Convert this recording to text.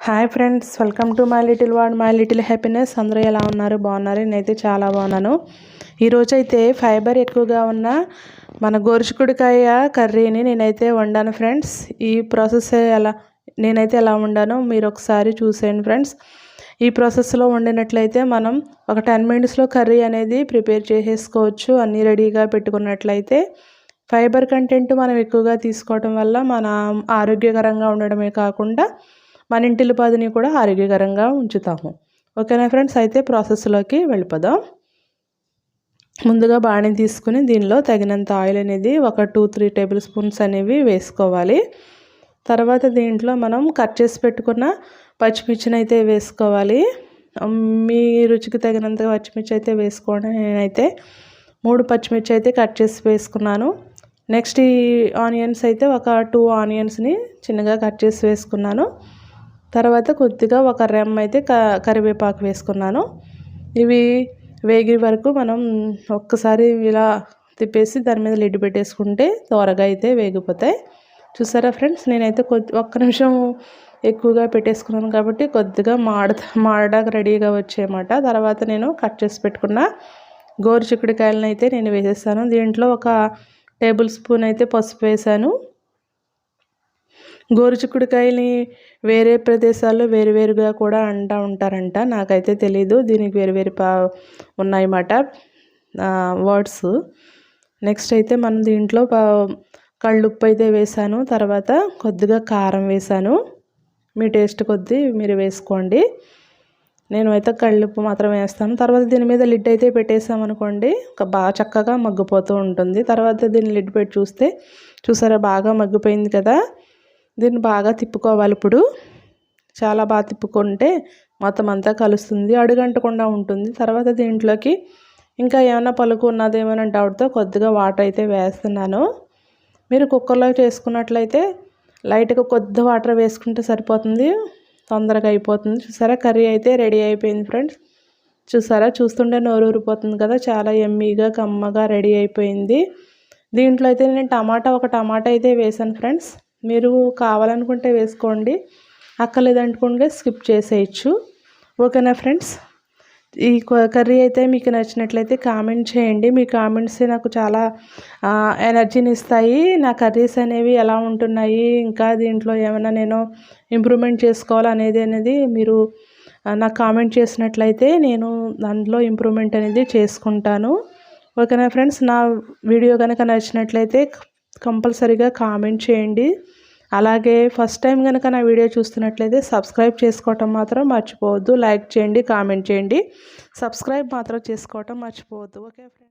Hi friends, welcome to my little world, my little happiness. అందరూ ఎలా ఉన్నారు? బాగున్నారు? నేనైతే చాలా బాగున్నాను. ఈరోజైతే ఫైబర్ ఎక్కువగా ఉన్న మన గోరుచిక్కుడుకాయ కర్రీని నేనైతే వండాను ఫ్రెండ్స్. ఈ ప్రాసెస్ నేనైతే ఎలా వండానో మీరు ఒకసారి చూసేయండి ఫ్రెండ్స్. ఈ ప్రాసెస్లో వండినట్లయితే మనం ఒక 10 మినిట్స్లో కర్రీ అనేది ప్రిపేర్ చేసేసుకోవచ్చు. అన్నీ రెడీగా పెట్టుకున్నట్లయితే ఫైబర్ కంటెంట్ మనం ఎక్కువగా తీసుకోవడం వల్ల మన ఆరోగ్యకరంగా ఉండడమే కాకుండా మన ఇంటిల్లిపాదిని కూడా ఆరోగ్యకరంగా ఉంచుతాము. ఓకేనా ఫ్రెండ్స్? అయితే ప్రాసెస్లోకి వెళ్ళిపోదాం. ముందుగా బాణీ తీసుకుని దీనిలో తగినంత ఆయిల్ అనేది ఒక 2-3 టేబుల్ స్పూన్స్ అనేవి వేసుకోవాలి. తర్వాత దీంట్లో మనం కట్ చేసి పెట్టుకున్న పచ్చిమిర్చిని అయితే వేసుకోవాలి. మీ రుచికి తగినంత పచ్చిమిర్చి అయితే వేసుకోండి. నేనైతే 3 పచ్చిమిర్చి అయితే కట్ చేసి వేసుకున్నాను. నెక్స్ట్ ఈ ఆనియన్స్ అయితే ఒక 2 ఆనియన్స్ని చిన్నగా కట్ చేసి వేసుకున్నాను. తర్వాత కొద్దిగా ఒక రెమ్మ అయితే కరివేపాకు వేసుకున్నాను. ఇవి వేగే వరకు మనం ఒక్కసారి ఇలా తిప్పేసి దాని మీద లిడ్ పెట్టేసుకుంటే త్వరగా అయితే వేగిపోతాయి. చూసారా ఫ్రెండ్స్? నేనైతే ఒక్క నిమిషం ఎక్కువగా పెట్టేసుకున్నాను కాబట్టి కొద్దిగా మాడడానికి రెడీగా వచ్చాయన్నమాట. తర్వాత నేను కట్ చేసి పెట్టుకున్న గోరుచిక్కుడుకాయలను అయితే నేను వేసేసాను. దీంట్లో ఒక టేబుల్ స్పూన్ అయితే పసుపు వేసాను. గోరుచిక్కుడుకాయని వేరే ప్రదేశాల్లో వేరువేరుగా కూడా అంటూ ఉంటారంట. నాకైతే తెలీదు. దీనికి వేరు ఉన్నాయన్నమాట వర్డ్స్. నెక్స్ట్ అయితే మనం దీంట్లో కళ్ళుప్పు అయితే వేసాను. తర్వాత కొద్దిగా కారం వేసాను. మీ టేస్ట్ కొద్దీ మీరు వేసుకోండి. నేను అయితే కళ్ళుప్పు మాత్రం వేస్తాను. తర్వాత దీని మీద లిడ్ అయితే పెట్టేసామనుకోండి బాగా చక్కగా మగ్గిపోతూ ఉంటుంది. తర్వాత దీన్ని లిడ్ పెట్టి చూసారా బాగా మగ్గిపోయింది కదా. దీన్ని బాగా తిప్పుకోవాలి. ఇప్పుడు చాలా బాగా తిప్పుకుంటే మొత్తం అంతా కలుస్తుంది, అడుగంటకుండా ఉంటుంది. తర్వాత దీంట్లోకి ఇంకా ఏమైనా పలుకు ఉన్నదేమైనా డౌట్తో కొద్దిగా వాటర్ అయితే వేస్తున్నాను. మీరు కుక్కర్లో చేసుకున్నట్లయితే లైట్గా కొద్ది వాటర్ వేసుకుంటే సరిపోతుంది, తొందరగా అయిపోతుంది. చూసారా కర్రీ అయితే రెడీ అయిపోయింది ఫ్రెండ్స్. చూసారా చూస్తుంటే నోరు ఊరిపోతుంది కదా. చాలా యమ్మీగా కమ్మగా రెడీ అయిపోయింది. దీంట్లో అయితే నేను ఒక టమాటా అయితే వేసాను ఫ్రెండ్స్. మీరు కావాలనుకుంటే వేసుకోండి, అక్కర్లేదనుకుంటే స్కిప్ చేసేయచ్చు. ఓకేనా ఫ్రెండ్స్? ఈ కర్రీ అయితే మీకు నచ్చినట్లయితే కామెంట్ చేయండి. మీ కామెంట్స్ నాకు చాలా ఎనర్జీని ఇస్తాయి. నా కర్రీస్ అనేవి ఎలా ఉంటున్నాయి, ఇంకా దీంట్లో ఏమైనా నేను ఇంప్రూవ్మెంట్ చేసుకోవాలనేది మీరు నాకు కామెంట్ చేసినట్లయితే నేను దాంట్లో ఇంప్రూవ్మెంట్ అనేది చేసుకుంటాను. ఓకేనా ఫ్రెండ్స్? నా వీడియో కనుక నచ్చినట్లయితే కంపల్సరీగా కామెంట్ చేయండి. అలాగే ఫస్ట్ టైం కనుక నా వీడియో చూస్తున్నట్లయితే సబ్స్క్రైబ్ చేసుకోవటం మాత్రం మర్చిపోవద్దు. లైక్ చేయండి, కామెంట్ చేయండి, సబ్స్క్రైబ్ మాత్రం చేసుకోవటం మర్చిపోవద్దు. Okay friends?